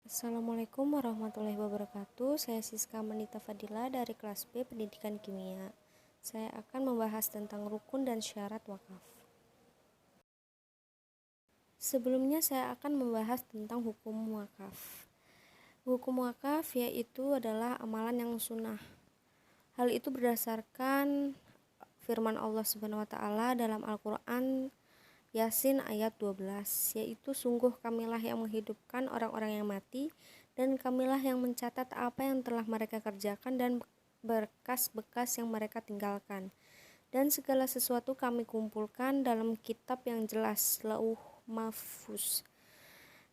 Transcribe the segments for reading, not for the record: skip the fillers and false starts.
Assalamualaikum warahmatullahi wabarakatuh. Saya Siska Manita Fadila dari kelas B Pendidikan Kimia. Saya akan membahas tentang rukun dan syarat wakaf. Sebelumnya saya akan membahas tentang hukum wakaf. Hukum wakaf yaitu adalah amalan yang sunnah. Hal itu berdasarkan firman Allah Subhanahu wa taala dalam Al-Qur'an Yasin ayat 12, yaitu sungguh kamilah yang menghidupkan orang-orang yang mati dan kamilah yang mencatat apa yang telah mereka kerjakan dan bekas-bekas yang mereka tinggalkan. Dan segala sesuatu kami kumpulkan dalam kitab yang jelas, Lauh Mahfuz.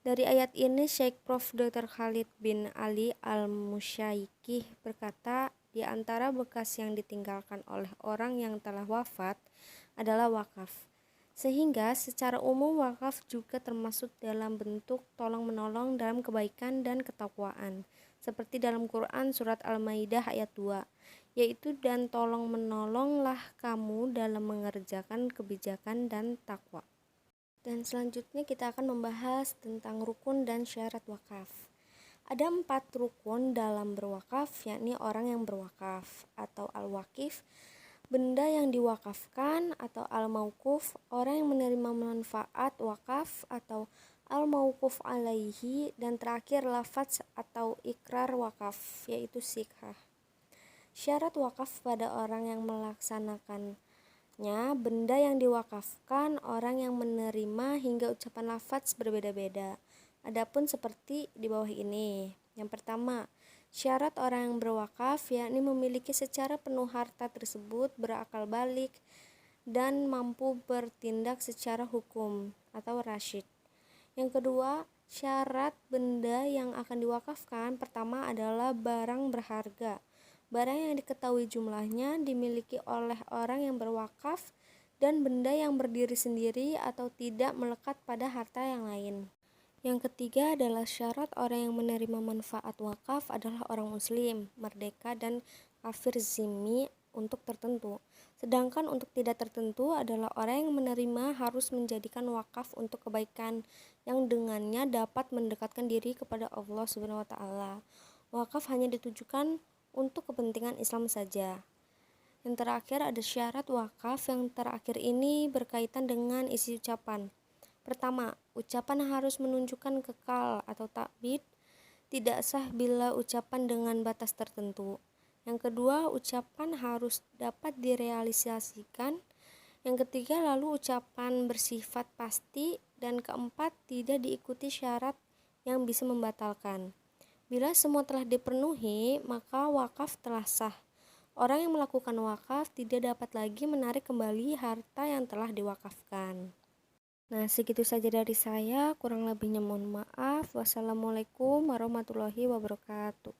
Dari ayat ini Syekh Prof. Dr. Khalid bin Ali Al-Musyaikih berkata, di antara bekas yang ditinggalkan oleh orang yang telah wafat adalah wakaf. Sehingga secara umum wakaf juga termasuk dalam bentuk tolong-menolong dalam kebaikan dan ketakwaan, seperti dalam Quran surat Al-Maidah ayat 2, yaitu dan tolong-menolonglah kamu dalam mengerjakan kebijakan dan takwa. Dan selanjutnya kita akan membahas tentang rukun dan syarat wakaf. Ada 4 rukun dalam berwakaf, yakni orang yang berwakaf atau al-wakif, benda yang diwakafkan atau al-mauquf, orang yang menerima manfaat wakaf atau al-mauquf alaihi, dan terakhir lafaz atau ikrar wakaf, yaitu sikhah. Syarat wakaf pada orang yang melaksanakannya, benda yang diwakafkan, orang yang menerima hingga ucapan lafaz berbeda-beda. Adapun seperti di bawah ini. Yang pertama, syarat orang yang berwakaf yakni memiliki secara penuh harta tersebut, berakal balik, dan mampu bertindak secara hukum atau rasyid. Yang kedua, syarat benda yang akan diwakafkan pertama adalah barang berharga. Barang yang diketahui jumlahnya dimiliki oleh orang yang berwakaf dan benda yang berdiri sendiri atau tidak melekat pada harta yang lain. Yang ketiga adalah syarat orang yang menerima manfaat wakaf adalah orang muslim, merdeka, dan kafir zimmi untuk tertentu. Sedangkan untuk tidak tertentu adalah orang yang menerima harus menjadikan wakaf untuk kebaikan yang dengannya dapat mendekatkan diri kepada Allah Subhanahu wa taala. Wakaf hanya ditujukan untuk kepentingan Islam saja. Yang terakhir ada syarat wakaf. Yang terakhir ini berkaitan dengan isi ucapan. Pertama, ucapan harus menunjukkan kekal atau takbid, tidak sah bila ucapan dengan batas tertentu. Yang kedua, ucapan harus dapat direalisasikan. Yang ketiga, lalu ucapan bersifat pasti. Dan keempat, tidak diikuti syarat yang bisa membatalkan. Bila semua telah dipenuhi, maka wakaf telah sah. Orang yang melakukan wakaf tidak dapat lagi menarik kembali harta yang telah diwakafkan. Nah, segitu saja dari saya, kurang lebihnya mohon maaf. Wassalamualaikum warahmatullahi wabarakatuh.